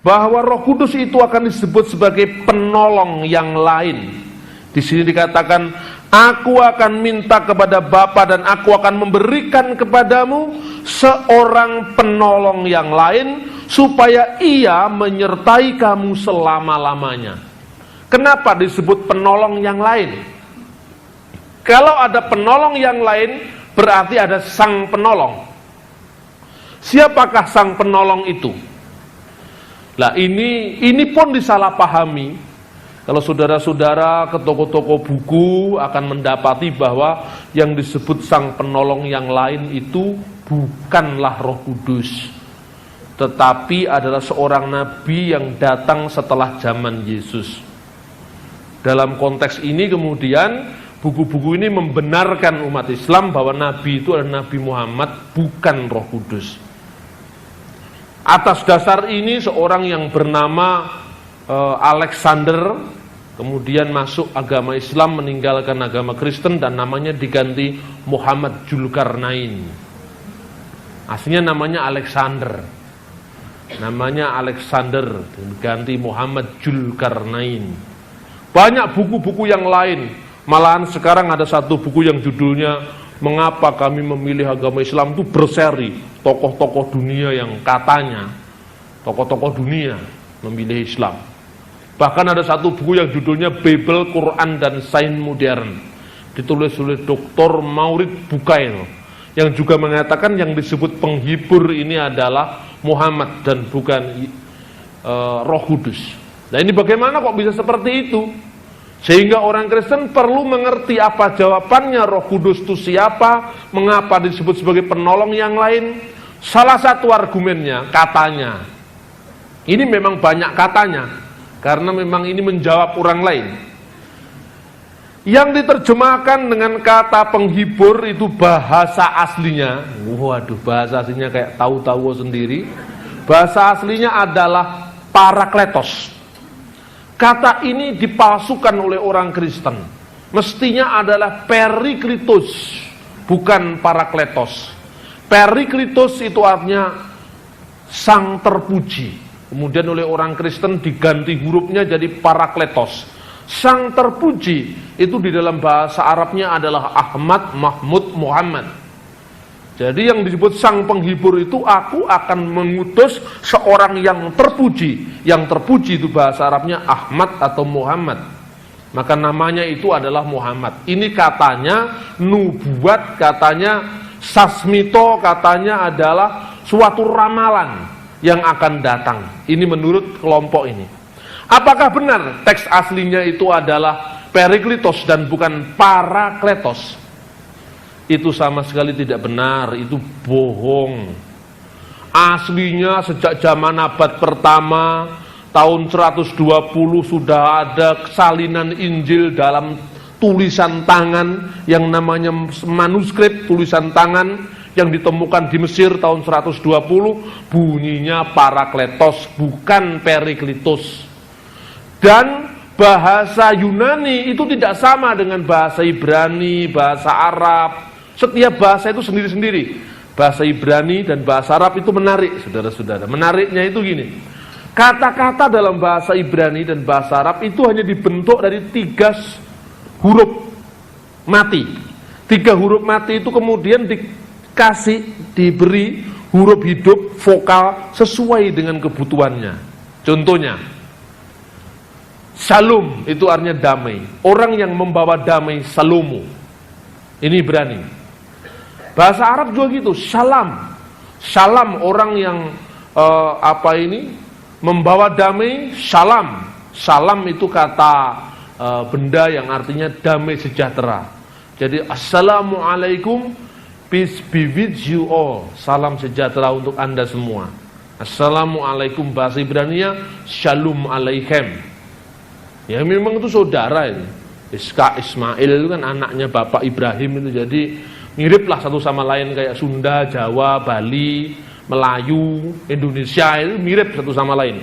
bahwa Roh Kudus itu akan disebut sebagai penolong yang lain. Di sini dikatakan, aku akan minta kepada Bapa dan aku akan memberikan kepadamu seorang penolong yang lain supaya ia menyertai kamu selama-lamanya. Kenapa disebut penolong yang lain? Kalau ada penolong yang lain, berarti ada sang penolong. Siapakah sang penolong itu? Lah ini pun disalahpahami. Kalau saudara-saudara ke toko-toko buku akan mendapati bahwa yang disebut sang penolong yang lain itu bukanlah Roh Kudus, tetapi adalah seorang nabi yang datang setelah zaman Yesus. Dalam konteks ini kemudian buku-buku ini membenarkan umat Islam bahwa nabi itu adalah Nabi Muhammad, bukan Roh Kudus. Atas dasar ini seorang yang bernama Alexander kemudian masuk agama Islam, meninggalkan agama Kristen dan namanya diganti Muhammad Dzulkarnain. Aslinya namanya Alexander. Namanya Alexander diganti Muhammad Dzulkarnain. Banyak buku-buku yang lain. Malahan sekarang ada satu buku yang judulnya Mengapa Kami Memilih Agama Islam, itu berseri tokoh-tokoh dunia yang katanya tokoh-tokoh dunia memilih Islam. Bahkan ada satu buku yang judulnya Bible, Quran, dan Sains Modern, ditulis oleh Dr. Maurid Bukail, yang juga mengatakan yang disebut penghibur ini adalah Muhammad dan bukan Roh Kudus. Nah ini bagaimana kok bisa seperti itu? Sehingga orang Kristen perlu mengerti apa jawabannya Roh Kudus itu siapa, mengapa disebut sebagai penolong yang lain. Salah satu argumennya, katanya, ini memang banyak katanya, karena memang ini menjawab orang lain. Yang diterjemahkan dengan kata penghibur itu bahasa aslinya, waduh bahasa aslinya kayak tahu-tahu sendiri. Bahasa aslinya adalah parakletos. Kata ini dipalsukan oleh orang Kristen. Mestinya adalah periklitos, bukan parakletos. Periklitos itu artinya sang terpuji. Kemudian oleh orang Kristen diganti hurufnya jadi parakletos. Sang terpuji itu di dalam bahasa Arabnya adalah Ahmad, Mahmud, Muhammad. Jadi yang disebut sang penghibur itu, aku akan mengutus seorang yang terpuji. Yang terpuji itu bahasa Arabnya Ahmad atau Muhammad. Maka namanya itu adalah Muhammad. Ini katanya nubuat, katanya sasmito, katanya adalah suatu ramalan yang akan datang. Ini menurut kelompok ini. Apakah benar teks aslinya itu adalah periklitos dan bukan parakletos? Itu sama sekali tidak benar, itu bohong. Aslinya sejak zaman abad pertama, tahun 120 sudah ada salinan Injil dalam tulisan tangan yang namanya manuskrip tulisan tangan yang ditemukan di Mesir tahun 120, bunyinya parakletos, bukan periklitos. Dan bahasa Yunani itu tidak sama dengan bahasa Ibrani, bahasa Arab. Setiap bahasa itu sendiri-sendiri. Bahasa Ibrani dan bahasa Arab itu menarik, saudara-saudara. Menariknya itu gini. Kata-kata dalam bahasa Ibrani dan bahasa Arab itu hanya dibentuk dari 3 huruf mati. 3 huruf mati itu kemudian diberi huruf hidup vokal sesuai dengan kebutuhannya. Contohnya, Shalom itu artinya damai. Orang yang membawa damai, Shalomu. Ini Ibrani. Bahasa Arab juga gitu, Salam. Salam, orang yang membawa damai, Salam. Salam itu kata benda yang artinya damai sejahtera. Jadi Assalamualaikum, peace be with you all. Salam sejahtera untuk Anda semua. Assalamualaikum bahasa Ibraninya Shalom Aleichem. Ya memang itu saudara ini. Iska Ismail itu kan anaknya Bapak Ibrahim itu, jadi miriplah satu sama lain kayak Sunda, Jawa, Bali, Melayu, Indonesia itu mirip satu sama lain.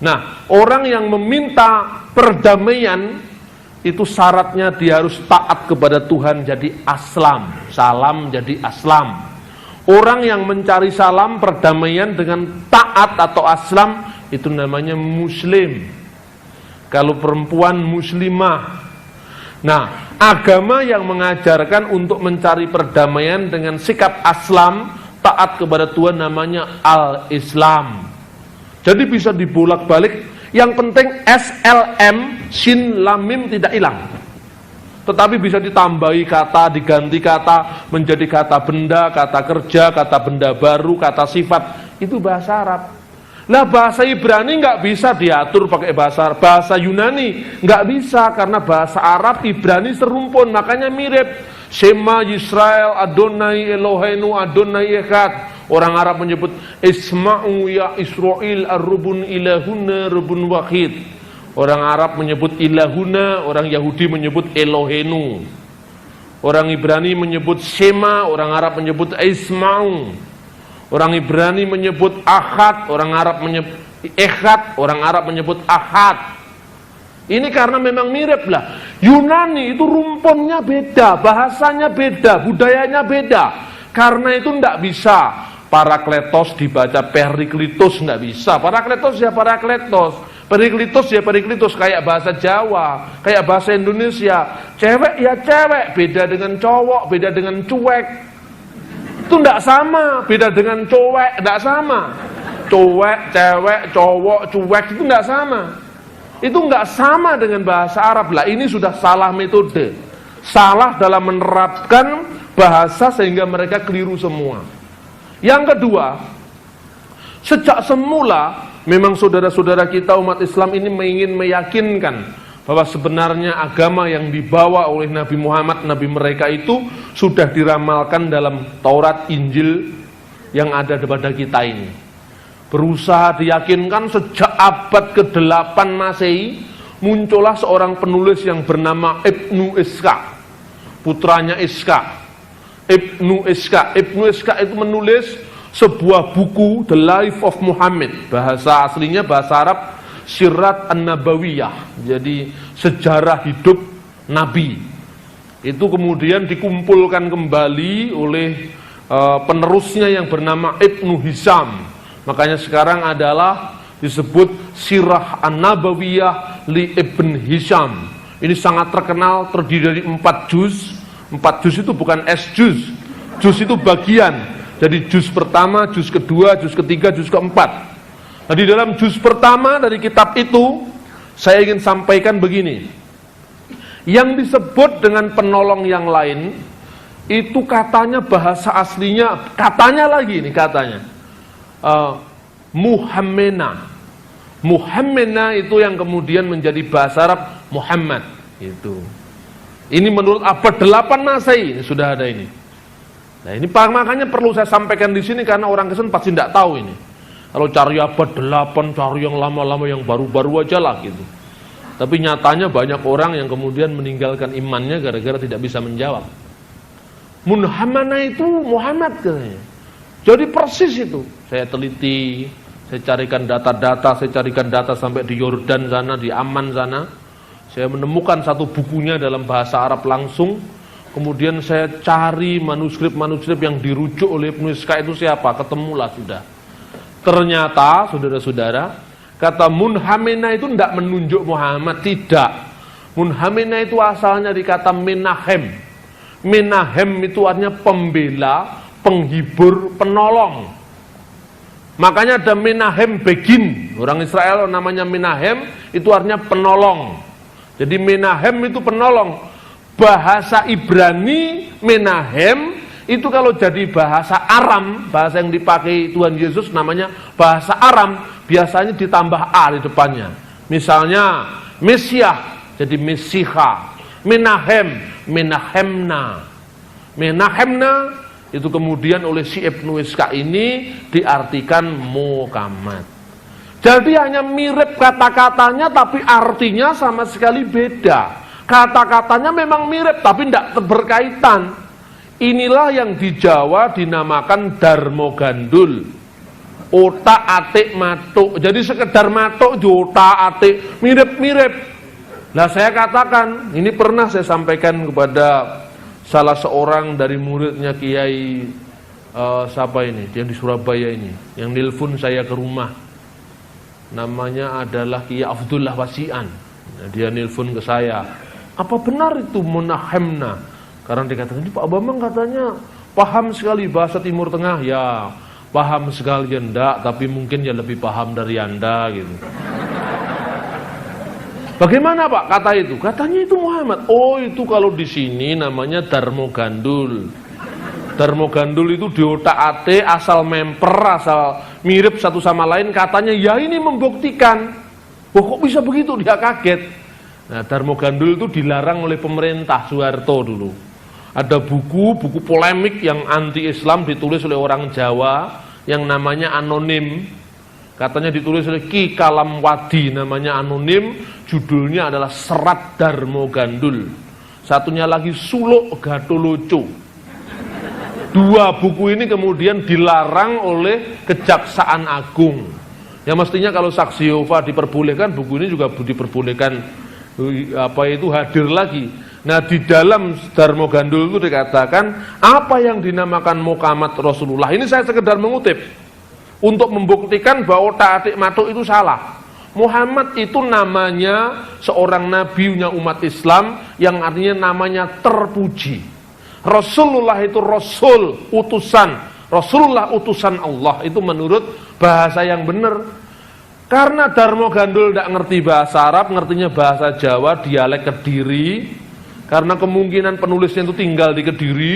Nah, orang yang meminta perdamaian itu syaratnya dia harus taat kepada Tuhan, jadi aslam. Salam jadi aslam. Orang yang mencari salam perdamaian dengan taat atau aslam, itu namanya muslim. Kalau perempuan muslimah. Nah, agama yang mengajarkan untuk mencari perdamaian dengan sikap aslam, taat kepada Tuhan, namanya al-Islam. Jadi bisa dibolak-balik. Yang penting SLM, sin lam mim tidak hilang. Tetapi bisa ditambahi kata, diganti kata, menjadi kata benda, kata kerja, kata benda baru, kata sifat. Itu bahasa Arab. Lah bahasa Ibrani nggak bisa diatur pakai bahasa Yunani, nggak bisa, karena bahasa Arab Ibrani serumpun, makanya mirip. Shema Yisrael Adonai Eloheinu Adonai Echad. Orang Arab menyebut Isma'u ya Israel ar-rubun ilahuna rubun wahid. Orang Arab menyebut ilahuna, orang Yahudi menyebut Elohenu. Orang Ibrani menyebut Shema, orang Arab menyebut Isma'u. Orang Ibrani menyebut Ahad, orang Arab menyebut Echad, orang Arab menyebut Ahad. Ini karena memang mirip lah. Yunani itu rumpunnya beda, bahasanya beda, budayanya beda. Karena itu tidak bisa Parakletos dibaca Periklitos, tidak bisa. Parakletos ya Parakletos, Periklitos ya Periklitos, kayak bahasa Jawa, kayak bahasa Indonesia. Cewek ya cewek, beda dengan cowok, beda dengan cuek. Itu tidak sama, beda dengan cowek, tidak sama. Cowek, cewek, cowok, cuek itu tidak sama. Itu nggak sama dengan bahasa Arab lah. Ini sudah salah metode, salah dalam menerapkan bahasa sehingga mereka keliru semua. Yang kedua, sejak semula memang saudara-saudara kita umat Islam ini ingin meyakinkan bahwa sebenarnya agama yang dibawa oleh Nabi Muhammad, Nabi mereka itu sudah diramalkan dalam Taurat, Injil yang ada pada kita ini. Berusaha diyakinkan sejak abad ke-8 Masehi, muncullah seorang penulis yang bernama Ibnu Ishaq, putranya Ishaq. Ibnu Ishaq itu menulis sebuah buku, The Life of Muhammad. Bahasa aslinya bahasa Arab Sirat An-Nabawiyah, jadi sejarah hidup Nabi. Itu kemudian dikumpulkan kembali oleh penerusnya yang bernama Ibnu Hisham. Makanya sekarang adalah disebut Sirah An-Nabawiyah li Ibn Hisham. Ini sangat terkenal, terdiri dari 4 juz. 4 juz itu bukan juz. Juz itu bagian. Jadi juz pertama, juz kedua, juz ketiga, juz keempat. Nah, di dalam juz pertama dari kitab itu, saya ingin sampaikan begini. Yang disebut dengan penolong yang lain, itu katanya bahasa aslinya, katanya lagi nih katanya, Muhammena. Muhammena itu yang kemudian menjadi bahasa Arab Muhammad. Itu. Ini menurut abad 8 Masehi, ini sudah ada ini. Nah ini makanya perlu saya sampaikan di sini karena orang Kristen pasti tidak tahu ini. Kalau cari abad 8, cari yang lama-lama, yang baru-baru aja lah gitu. Tapi nyatanya banyak orang yang kemudian meninggalkan imannya gara-gara tidak bisa menjawab. Muhammad itu Muhammad katanya. Jadi persis itu. Saya teliti, saya carikan data-data, saya carikan data sampai di Yordan sana, di Amman sana. Saya menemukan satu bukunya dalam bahasa Arab langsung. Kemudian saya cari manuskrip-manuskrip yang dirujuk oleh Ibnu Ishaq itu siapa, ketemulah sudah. Ternyata saudara-saudara, kata Munhamena itu tidak menunjuk Muhammad, tidak. Munhamena itu asalnya dari kata Menahem. Menahem itu artinya pembela, penghibur, penolong. Makanya ada Menahem Begin. Orang Israel namanya Menahem, itu artinya penolong. Jadi Menahem itu penolong. Bahasa Ibrani Menahem itu kalau jadi bahasa Aram, bahasa yang dipakai Tuhan Yesus namanya bahasa Aram, biasanya ditambah A di depannya. Misalnya Mesiah jadi Mesiha, Menahem, Menahemna. Menahemna itu kemudian oleh si Ibnu Ishaq ini diartikan Muhammad. Jadi hanya mirip kata-katanya tapi artinya sama sekali beda. Kata-katanya memang mirip tapi tidak berkaitan. Inilah yang di Jawa dinamakan Darmo Gandul. Otak atik matuk. Jadi sekedar matuk otak atik mirip-mirip. Nah saya katakan, ini pernah saya sampaikan kepada salah seorang dari muridnya Kiai siapa ini, yang di Surabaya ini, yang nelpon saya ke rumah. namanya adalah Kiai Abdullah Wasian. Nah, dia nelpon ke saya, apa benar itu Monahemna? Karena dikatakan Pak Bambang katanya paham sekali bahasa Timur Tengah. Ya, paham sekali ya enggak, tapi mungkin ya lebih paham dari Anda gitu. Bagaimana Pak kata itu? Katanya itu Muhammad. Oh, itu kalau di sini namanya Darmo Gandul. Darmo Gandul itu diotak-atik, asal memper, asal mirip satu sama lain. Katanya ya ini membuktikan. Wah, kok bisa begitu? Dia kaget. Nah, Darmo Gandul itu dilarang oleh pemerintah Soeharto dulu. Ada buku polemik yang anti-Islam ditulis oleh orang Jawa yang namanya Anonim. Katanya ditulis oleh Ki Kalam Wadi, namanya Anonim. Judulnya adalah Serat Darmo Gandul. Satunya lagi Suluk Gatoloco. Dua buku ini kemudian dilarang oleh Kejaksaan Agung. Ya mestinya kalau saksi Yehova diperbolehkan, buku ini juga diperbolehkan hadir lagi. Nah, di dalam Darmo Gandul itu dikatakan apa yang dinamakan mukamat Rasulullah. Ini saya sekedar mengutip untuk membuktikan bahwa otak-atik matuk itu salah. Muhammad itu namanya seorang nabinya umat Islam yang artinya namanya terpuji. Rasulullah itu Rasul, utusan. Rasulullah utusan Allah, itu menurut bahasa yang benar. Karena Darmo Gandul tidak ngerti bahasa Arab, ngertinya bahasa Jawa, dialek Kediri. Karena kemungkinan penulisnya itu tinggal di Kediri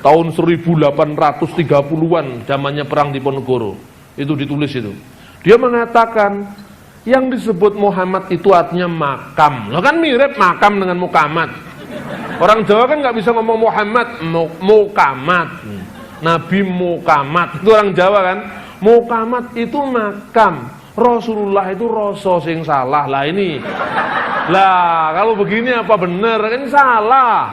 tahun 1830-an, zamannya perang Diponegoro. Itu ditulis itu. Dia mengatakan yang disebut Muhammad itu artinya makam. Loh kan mirip makam dengan mukamat. Orang Jawa kan nggak bisa ngomong Muhammad, mukamat. Nabi mukamat. Itu orang Jawa kan. Mukamat itu makam. Rasulullah itu rasa sing salah. Lah ini. Lah kalau begini apa benar? Kan salah.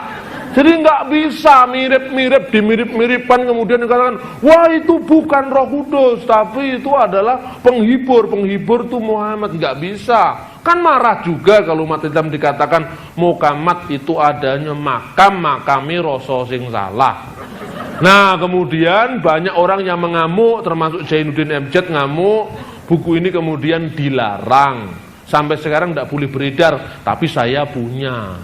Jadi nggak bisa mirip-mirip, dimirip-miripkan kemudian dikatakan, wah itu bukan Roh Kudus, tapi itu adalah penghibur itu Muhammad. Nggak bisa. Kan marah juga kalau umat Islam dikatakan mukamat itu adanya makami rasa sing salah. Nah kemudian banyak orang yang mengamuk, termasuk Zainuddin Amjad ngamuk, buku ini kemudian dilarang. Sampai sekarang tidak boleh beredar, tapi saya punya.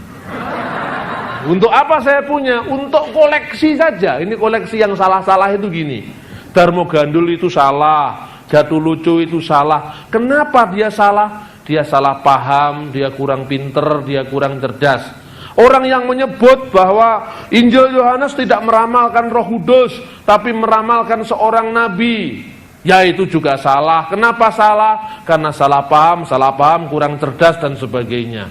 Untuk apa saya punya? Untuk koleksi saja. Ini koleksi yang salah-salah itu gini. Darmo Gandul itu salah, Gatoloco itu salah. Kenapa dia salah? Dia salah paham, dia kurang pinter, dia kurang cerdas. Orang yang menyebut bahwa Injil Yohanes tidak meramalkan Roh Kudus, tapi meramalkan seorang nabi, ya itu juga salah. Kenapa salah? Karena salah paham, kurang cerdas dan sebagainya.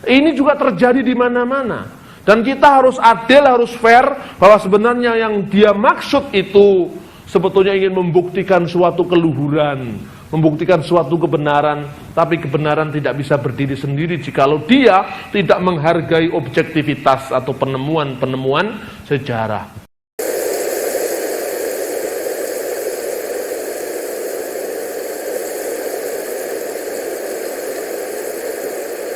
Ini juga terjadi di mana-mana. Dan kita harus adil, harus fair, bahwa sebenarnya yang dia maksud itu sebetulnya ingin membuktikan suatu keluhuran, membuktikan suatu kebenaran, tapi kebenaran tidak bisa berdiri sendiri jikalau dia tidak menghargai objektivitas atau penemuan-penemuan sejarah.